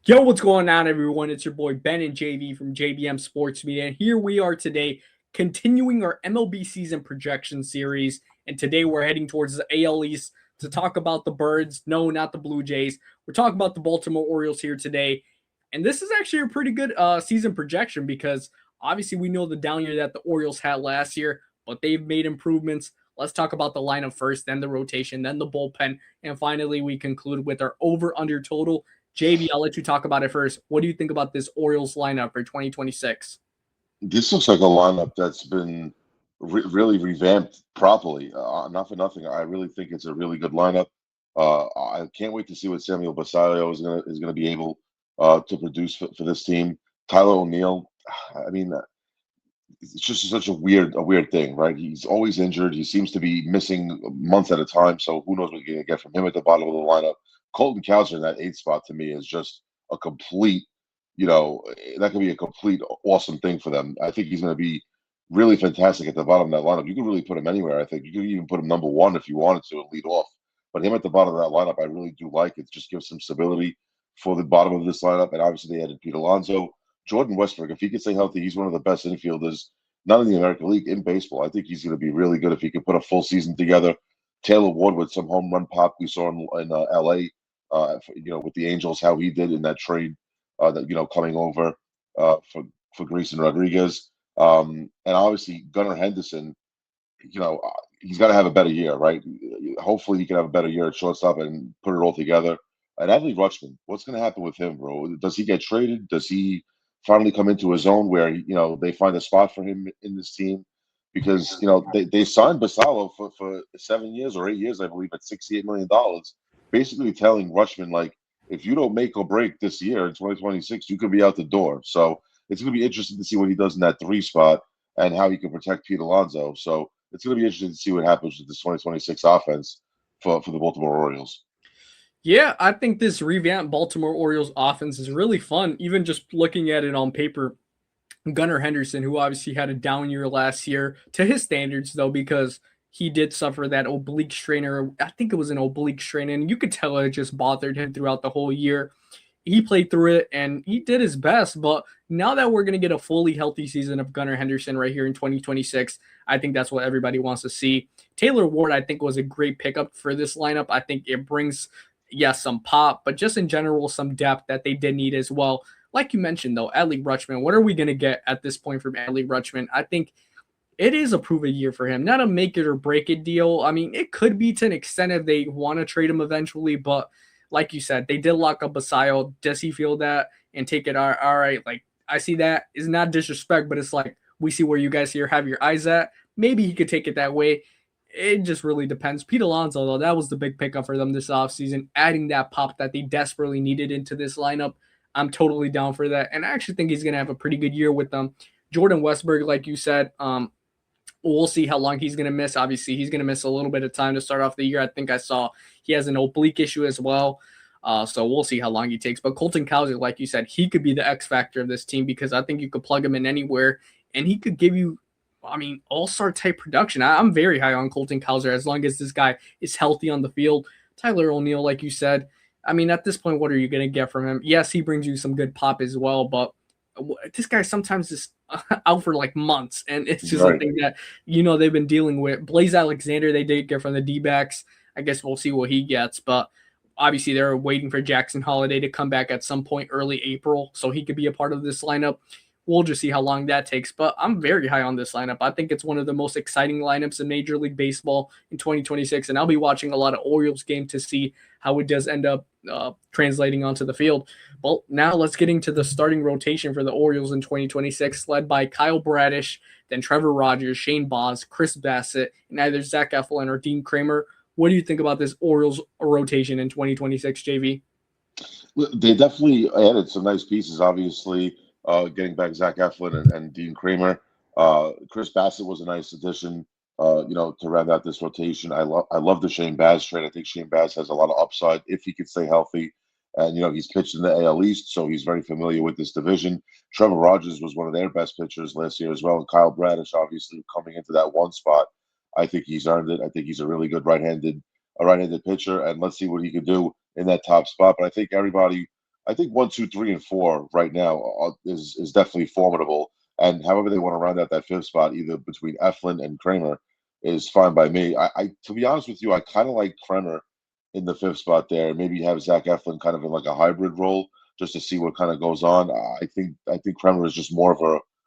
Yo, what's going on, everyone? It's your boy Ben and JV from JBM Sports Media. And here we are today, continuing our MLB season projection series. And today we're heading towards the AL East to talk about the Birds. No, not the Blue Jays. We're talking about the Baltimore Orioles here today. And this is actually a pretty good season projection because obviously we know the down year that the Orioles had last year, but they've made improvements. Let's talk about the lineup first, then the rotation, then the bullpen, and finally we conclude with our over/under total. JV, I'll let you talk about it first. What do you think about this Orioles lineup for 2026? This looks like a lineup that's been really revamped properly. Not for nothing, I really think it's a really good lineup. I can't wait to see what Samuel Basallo is gonna be able to produce for this team. Tyler O'Neill, I mean, it's just such a weird thing, right? He's always injured. He seems to be missing months at a time. So who knows what you're gonna get from him at the bottom of the lineup? Colton Cowser in that eighth spot to me is just a complete, that could be a complete awesome thing for them. I think he's gonna be really fantastic at the bottom of that lineup. You could really put him anywhere. I think you could even put him number one if you wanted to and lead off. But him at the bottom of that lineup, I really do like. It just gives some stability for the bottom of this lineup. And obviously they added Pete Alonso. Jordan Westbrook, if he can stay healthy, he's one of the best infielders, not in the American League, in baseball. I think he's going to be really good if he can put a full season together. Taylor Ward with some home run pop we saw in L.A. With the Angels, how he did in that trade, that coming over for Grayson Rodriguez, and obviously Gunnar Henderson. He's got to have a better year, right? Hopefully, he can have a better year at shortstop and put it all together. And Adley Rutschman, what's going to happen with him, bro? Does he get traded? Does he finally come into his own where they find a spot for him in this team? Because they signed Basallo for 7 years or 8 years, I believe, at $68 million, basically telling Rutschman, like, if you don't make or break this year in 2026, you could be out the door. So it's going to be interesting to see what he does in that three spot and how he can protect Pete Alonso. So it's going to be interesting to see what happens with this 2026 offense for the Baltimore Orioles. Yeah, I think this revamped Baltimore Orioles offense is really fun, even just looking at it on paper. Gunnar Henderson, who obviously had a down year last year to his standards, though, because he did suffer that oblique strain, or I think it was an oblique strain, and you could tell it just bothered him throughout the whole year. He played through it and he did his best, but now that we're going to get a fully healthy season of Gunnar Henderson right here in 2026, I think that's what everybody wants to see. Taylor Ward, I think, was a great pickup for this lineup. I think it brings, yes, some pop, but just in general, some depth that they did need as well. Like you mentioned, though, Adley Rutschman, what are we going to get at this point from Adley Rutschman? I think it is a prove a year for him, not a make it or break it deal. I mean, it could be to an extent if they want to trade him eventually, but like you said, they did lock up Basayo. Does he feel that and take it? All right, like I see that is not disrespect, but it's like we see where you guys here have your eyes at. Maybe he could take it that way. It just really depends. Pete Alonso, though, that was the big pickup for them this offseason, adding that pop that they desperately needed into this lineup. I'm totally down for that. And I actually think he's going to have a pretty good year with them. Jordan Westberg, like you said, we'll see how long he's going to miss. Obviously, he's going to miss a little bit of time to start off the year. I think I saw he has an oblique issue as well. So we'll see how long he takes. But Colton Cowser, like you said, he could be the X factor of this team because I think you could plug him in anywhere and he could give you, I mean, all-star type production. I'm very high on Colton Cowser as long as this guy is healthy on the field. Tyler O'Neill, like you said, I mean, at this point, what are you going to get from him? Yes, he brings you some good pop as well, but this guy sometimes is out for like months, and it's just Right. something that they've been dealing with. Blaze Alexander, they did get from the D-backs. I guess we'll see what he gets, but obviously they're waiting for Jackson Holiday to come back at some point early April, so he could be a part of this lineup. We'll just see how long that takes, but I'm very high on this lineup. I think it's one of the most exciting lineups in Major League Baseball in 2026, and I'll be watching a lot of Orioles game to see how it does end up translating onto the field. Well, now let's get into the starting rotation for the Orioles in 2026, led by Kyle Bradish, then Trevor Rogers, Shane Baz, Chris Bassett, and either Zach Eflin or Dean Kramer. What do you think about this Orioles rotation in 2026, JV? They definitely added some nice pieces. Obviously, getting back Zach Eflin and Dean Kramer. Chris Bassett was a nice addition. To round out this rotation. I love the Shane Baz trade. I think Shane Baz has a lot of upside if he can stay healthy. And he's pitched in the AL East, so he's very familiar with this division. Trevor Rogers was one of their best pitchers last year as well, and Kyle Bradish obviously coming into that one spot. I think he's earned it. I think he's a really good right-handed pitcher, and let's see what he can do in that top spot. But I think I think 1, 2, 3, and 4 right now is definitely formidable. And however they want to round out that fifth spot, either between Eflin and Kramer, is fine by me. I to be honest with you, I kind of like Kramer in the fifth spot there. Maybe have Zach Eflin kind of in like a hybrid role just to see what kind of goes on. I think Kramer is just more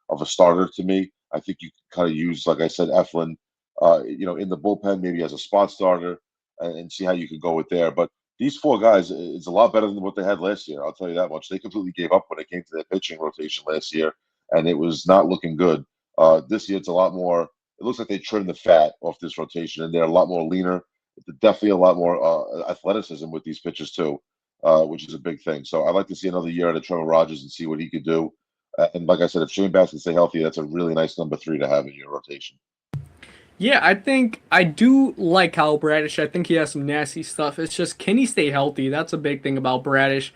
of a starter to me. I think you can kind of use, like I said, Eflin, in the bullpen maybe as a spot starter and see how you can go with there. But these four guys, it's a lot better than what they had last year. I'll tell you that much. They completely gave up when it came to their pitching rotation last year, and it was not looking good. This year, it's a lot more. It looks like they trimmed the fat off this rotation, and they're a lot more leaner. Definitely a lot more athleticism with these pitchers too, which is a big thing. So I'd like to see another year out of Trevor Rogers and see what he could do. And like I said, if Shane Bass can stay healthy, that's a really nice number three to have in your rotation. Yeah, I think I do like Kyle Bradish. I think he has some nasty stuff. It's just, can he stay healthy? That's a big thing about Bradish.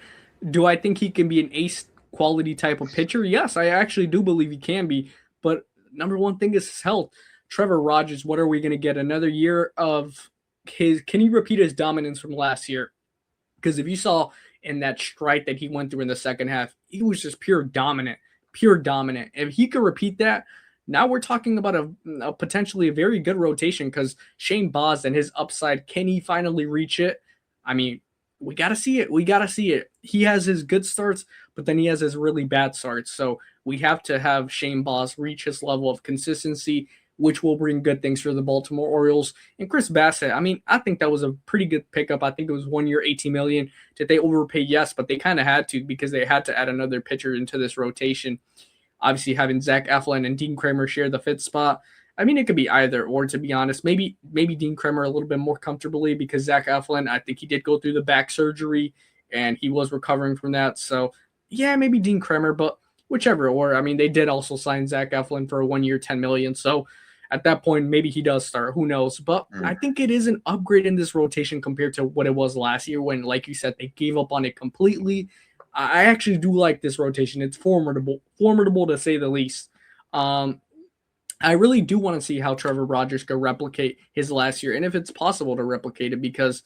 Do I think he can be an ace quality type of pitcher? Yes, I actually do believe he can be. But number one thing is his health. Trevor Rogers, what are we going to get? Another year of his. Can he repeat his dominance from last year? Because if you saw in that strike that he went through in the second half, he was just pure dominant, pure dominant. If he could repeat that, now we're talking about a potentially a very good rotation because Shane Baz and his upside, can he finally reach it? I mean, we got to see it. We got to see it. He has his good starts, but then he has his really bad starts. So we have to have Shane Baz reach his level of consistency, which will bring good things for the Baltimore Orioles. And Chris Bassett, I mean, I think that was a pretty good pickup. I think it was 1 year, 18 million. Did they overpay? Yes, but they kind of had to because they had to add another pitcher into this rotation. Obviously, having Zach Eflin and Dean Kramer share the fifth spot. I mean, it could be either or. To be honest, maybe Dean Kramer a little bit more comfortably because Zach Eflin, I think he did go through the back surgery and he was recovering from that. So yeah, maybe Dean Kramer, but whichever. Or I mean, they did also sign Zach Eflin for a 1 year, 10 million. So at that point, maybe he does start. Who knows? But I Mm. think it is an upgrade in this rotation compared to what it was last year when, like you said, they gave up on it completely. I actually do like this rotation. It's formidable to say the least. Um, I really do want to see how Trevor Rogers could replicate his last year, and if it's possible to replicate it, because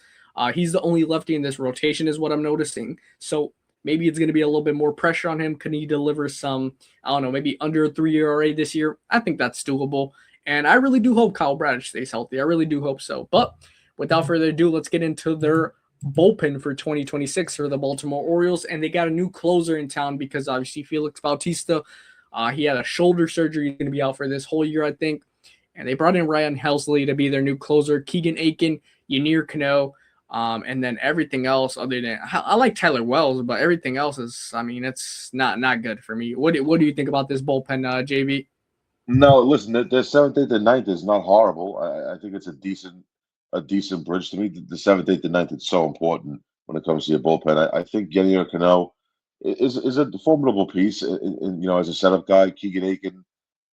he's the only lefty in this rotation, is what I'm noticing. So maybe it's going to be a little bit more pressure on him. Can he deliver some? I don't know, maybe under a 3 ERA this year? I think that's doable, and I really do hope Kyle Bradish stays healthy. I really do hope so. But without further ado, let's get into their bullpen for 2026 for the Baltimore Orioles, and they got a new closer in town because obviously Felix Bautista, he had a shoulder surgery. He's going to be out for this whole year, I think. And they brought in Ryan Helsley to be their new closer. Keegan Aiken, Yanir Cano, and then everything else other than I like Tyler Wells, but everything else is, I mean, it's not good for me. What do you think about this bullpen, JB? No, listen, the seventh, eighth, and ninth is not horrible. I think it's a decent bridge to me. The seventh, eighth, and ninth is so important when it comes to your bullpen. I think Genier Cano is a formidable piece. As a setup guy, Keegan Aiken.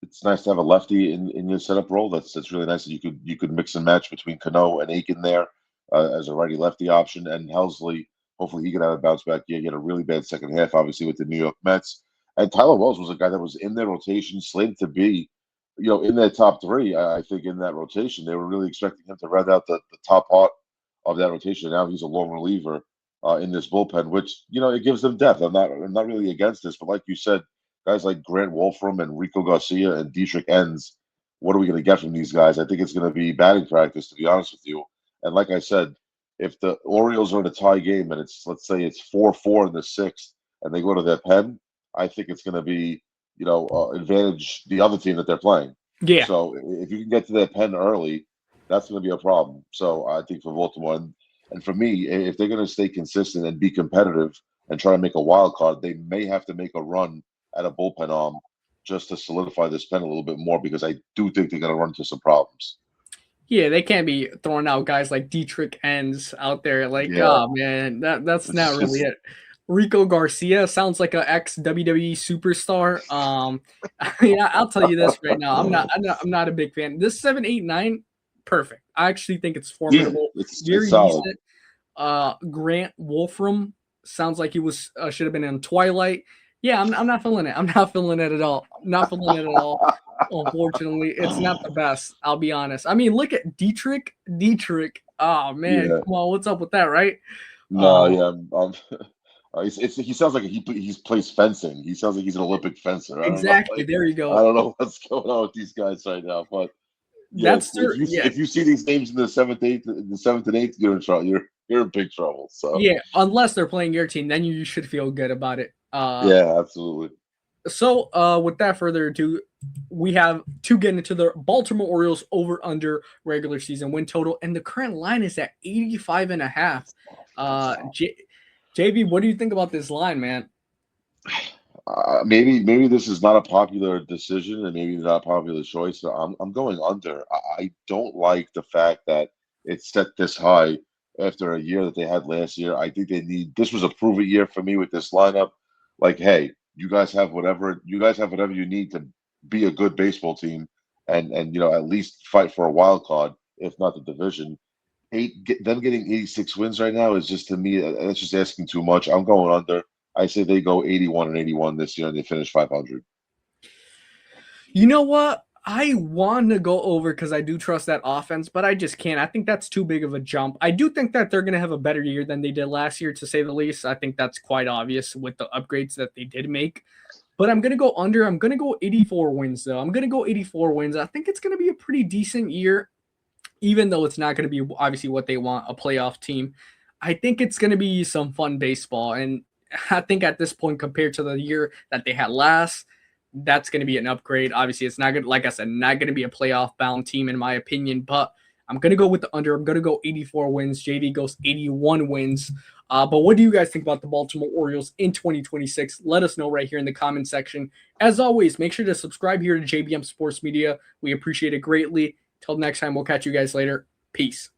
It's nice to have a lefty in your setup role. That's really nice that you could mix and match between Cano and Aiken there as a righty lefty option. And Helsley, hopefully he could have a bounce back year. He had a really bad second half, obviously with the New York Mets. And Tyler Wells was a guy that was in their rotation, slated to be, in their top three. I think in that rotation, they were really expecting him to round out the top part of that rotation. Now he's a long reliever in this bullpen, which it gives them depth. I'm not really against this, but like you said, guys like Grant Wolfram and Rico Garcia and Dietrich Enns, what are we going to get from these guys? I think it's going to be batting practice, to be honest with you. And like I said, if the Orioles are in a tie game and let's say it's 4-4 in the sixth, and they go to their pen, I think it's going to be advantage the other team that they're playing. Yeah, So if you can get to their pen early, that's going to be a problem. So I think for Baltimore and for me, if they're going to stay consistent and be competitive and try to make a wild card, they may have to make a run at a bullpen arm just to solidify this pen a little bit more because I do think they're going to run into some problems. yeah, they can't be throwing out guys like Dietrich Enns out there. Like, Yeah, oh man, that's not it's really just it. Rico Garcia sounds like a ex WWE superstar. I mean, I'll tell you this right now. I'm not a big fan. This 789, perfect. I actually think it's yeah, formidable, it's very solid. decent. Grant Wolfram sounds like he was should have been in Twilight. Yeah, I'm not feeling it. I'm not feeling it at all. I'm not feeling it at all. Unfortunately, it's not the best. I'll be honest. I mean, look at Dietrich. Dietrich. Oh man, Yeah, come on, what's up with that, right? no, Um, yeah, He sounds like he plays fencing. He sounds like he's an Olympic fencer. I don't know. Exactly. There you I go. don't know what's going on with these guys right now. But yeah, That's their yeah. if you see these names in the seventh and eighth, you're in trouble. You're in big trouble. So Yeah, unless they're playing your team, then you should feel good about it. yeah, absolutely. With that further ado, we have to get into the Baltimore Orioles over under regular season win total, and the current line is at 85 and a half. JB, what do you think about this line, man? Maybe this is not a popular decision and maybe not a popular choice. But I'm going under. I don't like the fact that it's set this high after a year that they had last year. I think they need this was a prove it year for me with this lineup. Like, hey, you guys have whatever you need to be a good baseball team and at least fight for a wild card, if not the division. Them getting 86 wins right now is just to me that's just asking too much. I'm going under. I say they go 81 and 81 this year and they finish 500. You know what? I want to go over because I do trust that offense, but I just can't. I think that's too big of a jump. I do think that they're going to have a better year than they did last year, to say the least. I think that's quite obvious with the upgrades that they did make. But I'm going to go under. I'm going to go 84 wins, though. I'm going to go 84 wins. I think it's going to be a pretty decent year, even though it's not going to be obviously what they want, a playoff team. I think it's going to be some fun baseball. And I think at this point, compared to the year that they had last, that's going to be an upgrade. Obviously, it's not good. Like I said, not going to be a playoff bound team in my opinion, but I'm going to go with the under. I'm going to go 84 wins. JD goes 81 wins. But what do you guys think about the Baltimore Orioles in 2026? Let us know right here in the comment section. As always, make sure to subscribe here to JBM Sports Media. We appreciate it greatly. Till next time, we'll catch you guys later. Peace.